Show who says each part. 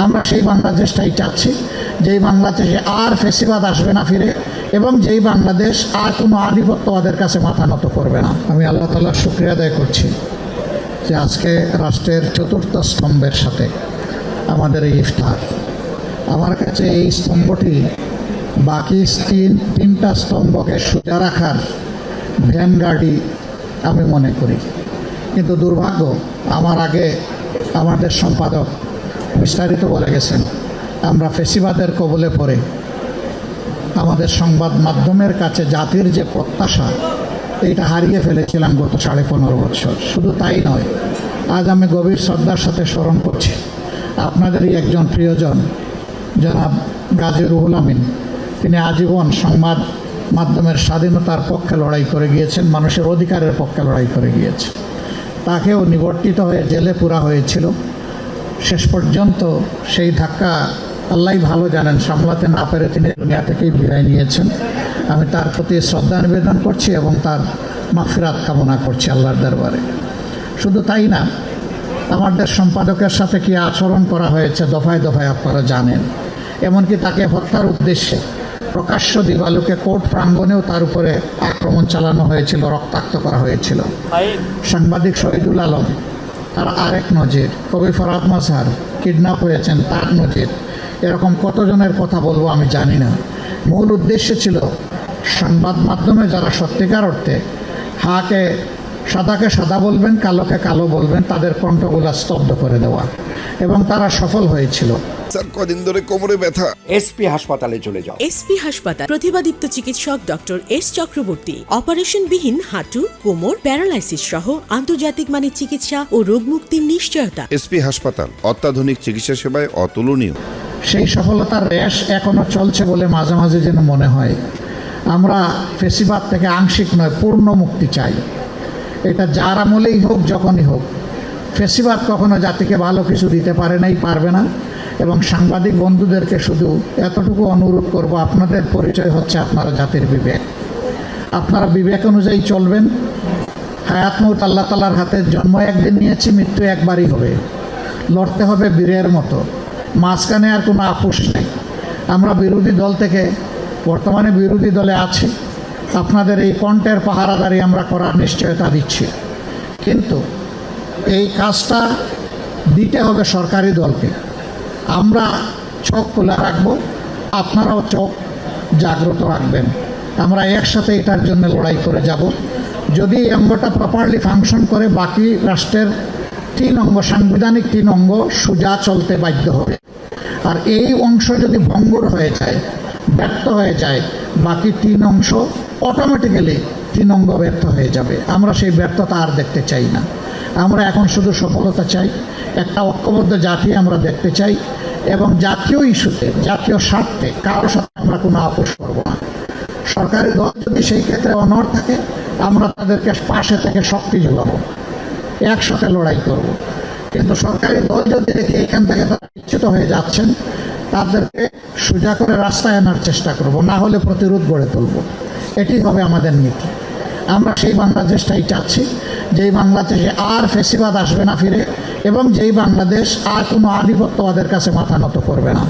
Speaker 1: আমরা সেই বাংলাদেশটাই চাচ্ছি, যেই বাংলাদেশে আর ফেসিবাদ আসবে না ফিরে, এবং যেই বাংলাদেশ আর কোনো আধিপত্যবাদের কাছে মাথা নত করবে না। আমি আল্লাহ তাআলার শুকরিয়া আদায় করছি যে আজকে রাষ্ট্রের চতুর্থ স্তম্ভের সাথে আমাদের এই ইফতার। আমার কাছে এই স্তম্ভটি বাকি তিনটা স্তম্ভকে সোজা রাখার ভ্যানগার্ডই আমি মনে করি। কিন্তু দুর্ভাগ্য, আমার আগে আমাদের সম্পাদক বিস্তারিত বলে গেছেন, আমরা ফেসিবাদের কবলে পড়ে আমাদের সংবাদ মাধ্যমের কাছে জাতির যে প্রত্যাশা, এইটা হারিয়ে ফেলেছিলাম গত 15.5 বছর। শুধু তাই নয়, আজ আমি গভীর শ্রদ্ধার সাথে স্মরণ করছি আপনাদেরই একজন প্রিয়জন জনাব গাজী রুহুল আমিন। তিনি আজীবন সংবাদ মাধ্যমের স্বাধীনতার পক্ষে লড়াই করে গিয়েছেন, মানুষের অধিকারের পক্ষে লড়াই করে গিয়েছেন। তাকেও নিবর্তিত হয়ে জেলে পুরা হয়েছিল। শেষ পর্যন্ত সেই ধাক্কা আল্লাহই ভালো জানেন, সামলাতে না পেরে তিনি দুনিয়া থেকেই বিদায় নিয়েছেন। আমি তার প্রতি শ্রদ্ধা নিবেদন করছি এবং তার মাগফিরাত কামনা করছি আল্লাহর দরবারে। শুধু তাই না, আমাদের সম্পাদকের সাথে কি আচরণ করা হয়েছে দফায় দফায় আপনারা জানেন। এমনকি তাকে হত্যার উদ্দেশ্যে প্রকাশ্য দিবালুকে কোর্ট প্রাঙ্গণেও তার উপরে আক্রমণ চালানো হয়েছিল, রক্তাক্ত করা হয়েছিল। সাংবাদিক শহীদুল আলম তার আরেক নজির, কবি ফরহাদ মাজহার কিডন্যাপ হয়েছেন তার নজির। এরকম কতজনের কথা বলবো আমি জানি না। মূল উদ্দেশ্য ছিল সংবাদ মাধ্যমে যারা সত্যিকার অর্থে সাদাকে সাদা বলবেন, কালোকে কালো বলবেন, তাদের কণ্ঠগুলা স্তব্ধ করে দেওয়া, এবং তারা সফল হয়েছিল।
Speaker 2: স্যার, কদিন ধরে কোমরে ব্যথা।
Speaker 3: এসপি হাসপাতালে চলে যাও।
Speaker 4: এসপি হাসপাতাল, প্রতিভাদীপ্ত চিকিৎসক ডক্টর এস চক্রবর্তী। অপারেশন বিহীন হাঁটু, কোমর, প্যারালাইসিস সহ আন্তর্জাতিক মানের চিকিৎসা ও রোগ মুক্তির নিশ্চয়তা।
Speaker 2: এসপি হাসপাতাল, অত্যাধুনিক চিকিৎসা সেবায় অতুলনীয়।
Speaker 1: সেই সফলতার রেশ এখনো চলছে বলে মাঝে মাঝে যেন মনে হয়। আমরা ফেসিবাদ থেকে আংশিক নয়, পূর্ণ মুক্তি চাই। এটা যার আমলেই হোক, যখনই হোক। ফেসিবাদ কখনো জাতিকে ভালো কিছু দিতে পারে নাই, পারবে না। এবং সাংবাদিক বন্ধুদেরকে শুধু এতটুকু অনুরোধ করব, আপনাদের পরিচয় হচ্ছে আপনারা জাতির বিবেক। আপনারা বিবেক অনুযায়ী চলবেন। হায়াত মউত আল্লাহ তাআলার হাতে। জন্ম একদিন নিয়েছি, মৃত্যু একবারই হবে। লড়তে হবে বীরের মতো, মাঝখানে আর কোনো আপোষ নেই। আমরা বিরোধী দল থেকে, বর্তমানে বিরোধী দলে আছি, আপনাদের এই কণ্ঠের পাহারাদারি আমরা করার নিশ্চয়তা দিচ্ছি। কিন্তু এই কাজটা দিতে হবে সরকারি দলকে। আমরা চোখ খোলা রাখবো, আপনারাও চোখ জাগ্রত রাখবেন। আমরা একসাথে এটার জন্য লড়াই করে যাব। যদি অঙ্গটা প্রপারলি ফাংশন করে, বাকি রাষ্ট্রের 3 অঙ্গ, সাংবিধানিক 3 অঙ্গ সোজা চলতে বাধ্য হবে। আর এই অংশ যদি ভঙ্গুর হয়ে যায়, ব্যর্থ হয়ে যায়, বাকি 3 অংশ অটোমেটিক্যালি 3 অঙ্গ ব্যর্থ হয়ে যাবে। আমরা সেই ব্যর্থতা আর দেখতে চাই না। আমরা এখন শুধু সফলতা চাই, একটা ঐক্যবদ্ধ জাতি আমরা দেখতে চাই, এবং জাতীয় ইস্যুতে, জাতীয় স্বার্থে কারোর সাথে আমরা কোনো আপোষ করব না। সরকারি দল যদি সেই ক্ষেত্রে অনড় থাকে, আমরা তাদেরকে পাশে থেকে শক্তি যোগাবো, একসাথে লড়াই করব। কিন্তু সরকারি দল যদি দেখে এখান থেকে তারা বিচ্যুত হয়ে যাচ্ছেন, তাদেরকে সোজা করে রাস্তায় আনার চেষ্টা করব, না হলে প্রতিরোধ গড়ে তুলব। এটি হবে আমাদের নীতি। আমরা সেই বাংলাদেশটাই চাচ্ছি, যেই বাংলাদেশে আর ফেসিবাদ আসবে না ফিরে, এবং যেই বাংলাদেশ আর কোনো আধিপত্যবাদের কাছে মাথা নত করবে না।